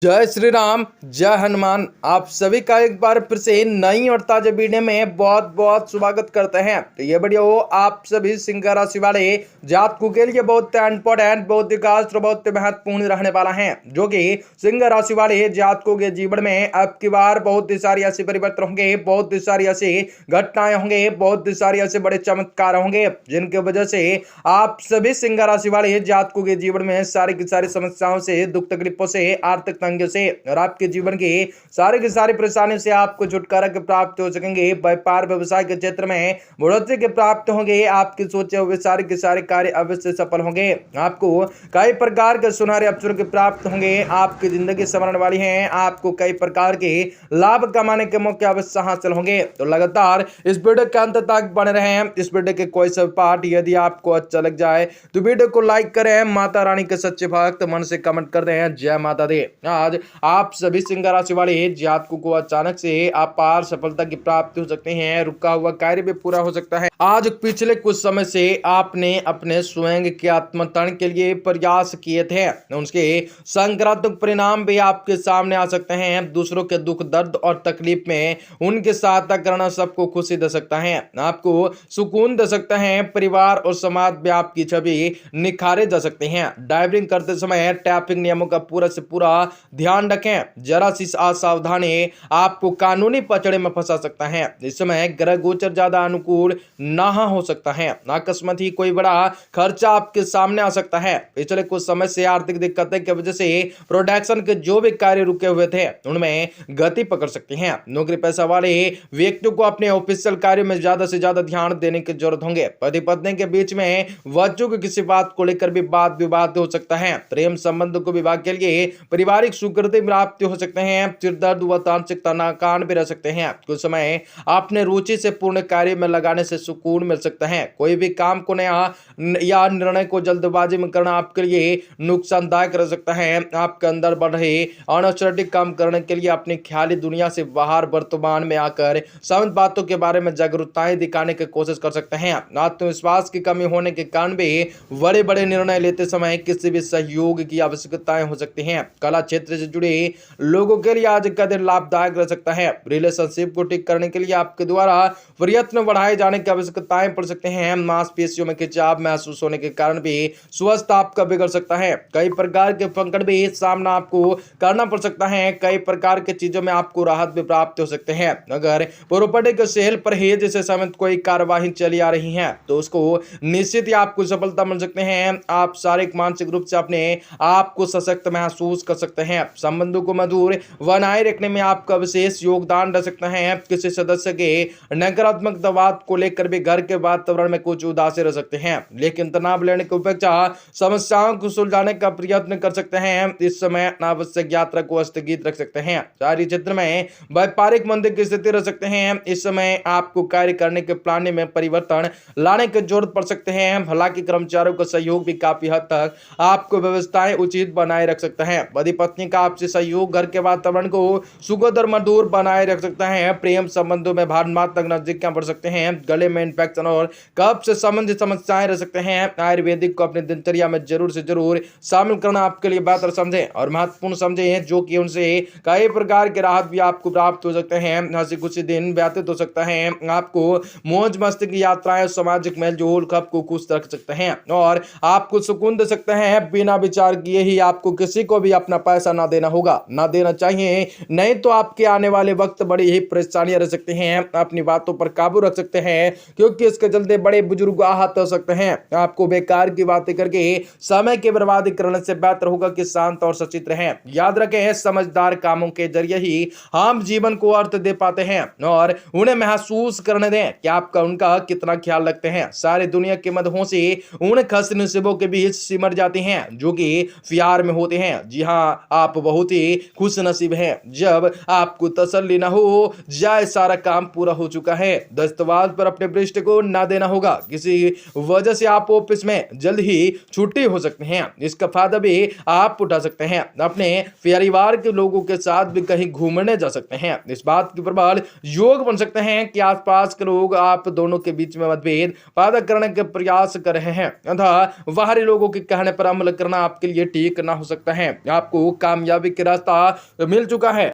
जय श्री राम, जय हनुमान। आप सभी का एक बार फिर से नई और ताजा वीडियो में बहुत बहुत स्वागत करते हैं। तो ये वीडियो आप सभी सिंह राशि वाले जातकों के लिए बहुत इंपॉर्टेंट, बहुत ही खास और बहुत महत्वपूर्ण रहने वाला है, जो कि सिंह राशि वाले जातकों के जीवन में अब की बार बहुत ही सारी ऐसे परिवर्तन होंगे, बहुत ही सारी ऐसी घटनाएं होंगे, बहुत ही सारी ऐसे बड़े चमत्कार होंगे, जिनकी वजह से आप सभी सिंह राशि वाले जातकों के जीवन में सारी की सारी समस्याओं से, दुख तकलीफों से, आर्थिक तंगियों से और आपके जीवन की सारी परेशानियों से आपको छुटकारा के प्राप्त हो सकेंगे। व्यापार व्यवसाय के क्षेत्र में बढ़ोतरी के प्राप्त होंगे। आपके सोचे हुए सारे के सारे कार्य अवश्य सफल होंगे। आपको कई प्रकार के सुनहरे अवसरों के प्राप्त होंगे। आपकी जिंदगी संवरने वाली है। आपको कई प्रकार के लाभ कमाने के मौके अवश्य हासिल होंगे। तो लगातार इस वीडियो के अंत तक बने रहें। इस वीडियो के कोई सब पार्ट यदि आपको अच्छा लग जाए तो वीडियो को लाइक करें। माता रानी के सच्चे भक्त मन से कमेंट कर दें जय माता दी। आज आप सभी सिंह राशि वाले जातकों को अचानक से अपार सफलता की प्राप्ति हो सकती है। रुका हुआ कार्य भी पूरा हो सकता है। आज पिछले कुछ समय से आपने अपने स्वयं के आत्मतरण के लिए प्रयास किए थे, उसके सकारात्मक परिणाम भी आपके सामने आ सकते हैं। दूसरों के दुख दर्द और तकलीफ में उनके सहायता करना सबको खुशी दे सकता है, आपको सुकून दे सकता है। परिवार और समाज में आपकी छवि निखारे जा सकते हैं। ड्राइविंग करते समय ट्रैफिक नियमों का पूरा से पूरा ध्यान रखें। जरा सी असावधानी आपको कानूनी पचड़े में फंसा सकता है। इस समय ग्रह गोचर ज्यादा अनुकूल ना हो सकता है। अकस्मात ही कोई बड़ा खर्चा आपके सामने आ सकता है। पिछले कुछ समय से आर्थिक दिक्कतें की वजह से प्रोडक्शन के जो भी कार्य रुके हुए थे उनमें गति पकड़ सकती है। नौकरी पेशा वाले व्यक्तियों को अपने ऑफिशियल कार्य में ज्यादा से ज्यादा ध्यान देने की जरूरत होंगे। पति पत्नी के बीच में बच्चों की किसी बात को लेकर भी वाद विवाद हो सकता है। प्रेम संबंध को विवाह के लिए पारिवारिक स्वीकृति प्राप्त हो सकते हैं। सिरदर्द व तांत्रिक तनाव भी रह सकते हैं। कुछ समय अपने रुचि से पूर्ण कार्य में लगाने से सुकून मिल सकता है। कोई भी काम को नया या निर्णय को जल्दबाजी में करना आपके लिए नुकसानदायक रह सकता है। आपके अंदर बढ़ रहे अनसर्टेनिटी कम करने के लिए अपनी ख्याली दुनिया से बाहर वर्तमान में आकर समझ बातों के बारे में जागरूकताएं दिखाने की कोशिश कर सकते हैं। आत्मविश्वास की कमी होने के कारण भी बड़े बड़े निर्णय लेते समय किसी भी सहयोग की आवश्यकताएं हो सकती हैं। कला क्षेत्र से जुड़े लोगों के लिए आज का दिन लाभदायक रह सकता है। रिलेशनशिप को ठीक करने के लिए आपके द्वारा प्रयत्न बढ़ाए जाने की आवश्यकताएं पड़ सकते हैं। मांसपेशियों में खिंचाव महसूस होने के कारण भी स्वास्थ्य आपका बिगड़ सकता है। कई प्रकार के संकट भी सामना आपको करना पड़ सकता है। कई प्रकार की चीजों में आपको राहत भी प्राप्त हो सकते हैं। अगर प्रॉपर्टी के सेल पर ही जैसे समय कोई कार्यवाही चली आ रही है तो उसको निश्चित ही आपको सफलता मिल सकते हैं। आप शारीरिक मानसिक रूप से अपने आप को सशक्त महसूस कर सकते हैं। संबंधों को मधुर बनाए रखने में आपका विशेष योगदान रह सकता है। किसी सदस्य के नकारात्मक दबाव को लेकर भी घर के वातावरण में कुछ उदासी रह सकते हैं, लेकिन तनाव लेने की उपेक्षा समस्याओं को सुलझाने का प्रयत्न कर सकते हैं। इस समय अनावश्यक यात्रा को स्थगित रख सकते हैं। कार्य क्षेत्र में व्यापारिक मंदी की स्थिति रह सकते हैं। इस समय आपको कार्य करने के प्लान में परिवर्तन लाने की जरूरत पड़ सकते हैं। हालांकि कर्मचारियों का सहयोग भी काफी हद तक आपको व्यवस्थाएं उचित बनाए रख सकता है। पति पत्नी का आपसी सहयोग घर के वातावरण को सुखद और मधुर बनाए रख सकता है। प्रेम संबंधों में भावनात्मक नजदीकियां बढ़ सकते हैं। गले में इंफेक्शन और कफ से संबंधित समस्याएं रह सकते हैं। आयुर्वेदिक को अपनी दिनचर्या में जरूर से जरूर शामिल करना आपके लिए बेहतर समझे और महत्वपूर्ण समझे, जो कि उनसे कई प्रकार के राहत भी आपको प्राप्त हो सकते हैं। हंसी खुशी दिन व्यतीत हो सकता है। आपको मौज मस्ती की यात्राएं सामाजिक मेलजोल आपको खुश रख सकते हैं और आपको सुकून दे सकते हैं। बिना विचार किए ही आपको किसी को भी अपना पैसा ना देना होगा, ना देना चाहिए, नहीं तो आपके आने वाले वक्त बड़ी ही परेशानियां रह सकती हैं। अपनी बातों पर काबू रख सकते हैं, क्योंकि इसके चलते बड़े बुजुर्ग आहत हो सकते हैं। आपको बेकार की बातें करके समय की बर्बादी करने से बेहतर होगा कि शांत और सचेत रहें। याद रखें, समझदार कामों के जरिए ही हम जीवन को अर्थ दे पाते हैं और उन्हें महसूस करने दें कि आपका उनका कितना ख्याल रखते हैं। सारी दुनिया के मदहोशी उन खुश नसीबों के बीच सिमट जाती हैं जो कि प्यार में होते हैं। जी हाँ, आप बहुत ही खुश नसीब हैं जब आपको तसल्ली ना हो जाए सारा काम पूरा हो चुका है। दस्तावेज पर अपने पृष्ठ को ना देना होगा। किसी वजह से आप ऑफिस में जल्द ही छुट्टी हो सकते हैं, इसका फायदा भी आप उठा सकते हैं। अपने परिवार के लोगों के साथ भी कहीं घूमने जा सकते हैं। इस बात के प्रबल योग बन सकते हैं कि आसपास के लोग आप दोनों के बीच में मतभेद पैदा करने के प्रयास कर रहे हैं, अतः बाहरी लोगों के कहने पर अमल करना आपके लिए ठीक ना हो सकता है। आपको काम कामयाबी का रास्ता मिल चुका है।